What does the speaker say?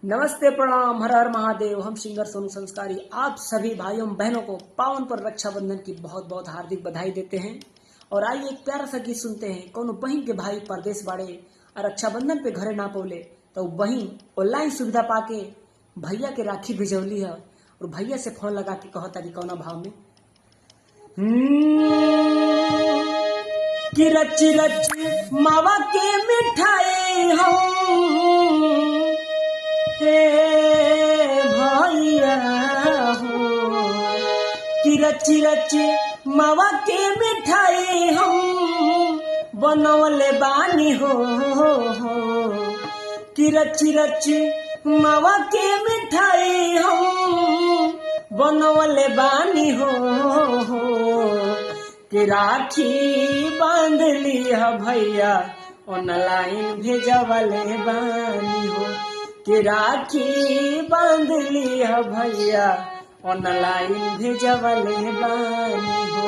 नमस्ते, प्रणाम, हर हर महादेव। हम सिंगर सोनू संस्कारी आप सभी भाइयों बहनों को पावन पर रक्षाबंधन की बहुत बहुत हार्दिक बधाई देते हैं। और आइए एक प्यारा सा गीत सुनते हैं। कोनो बहन के भाई परदेश बाड़े और रक्षाबंधन पे घरे ना पौले तो बहन ऑनलाइन सुविधा पाके भैया के राखी भिजौली है और भैया से फोन लगा के कहो तारी कौना भाव में कि रची रची मावा के मिठाई हम हे भैया हो कि रची रची मावा के मिठाई हम बनवले बानी हो कि रची रची मावा के मिठाई हम बनवले बानी हो कि राखी बांध लिया भैया ऑनलाइन भेजवले बानी हो कि राखी बांध लिया भैया ऑनलाइन भेजवले बानी हो।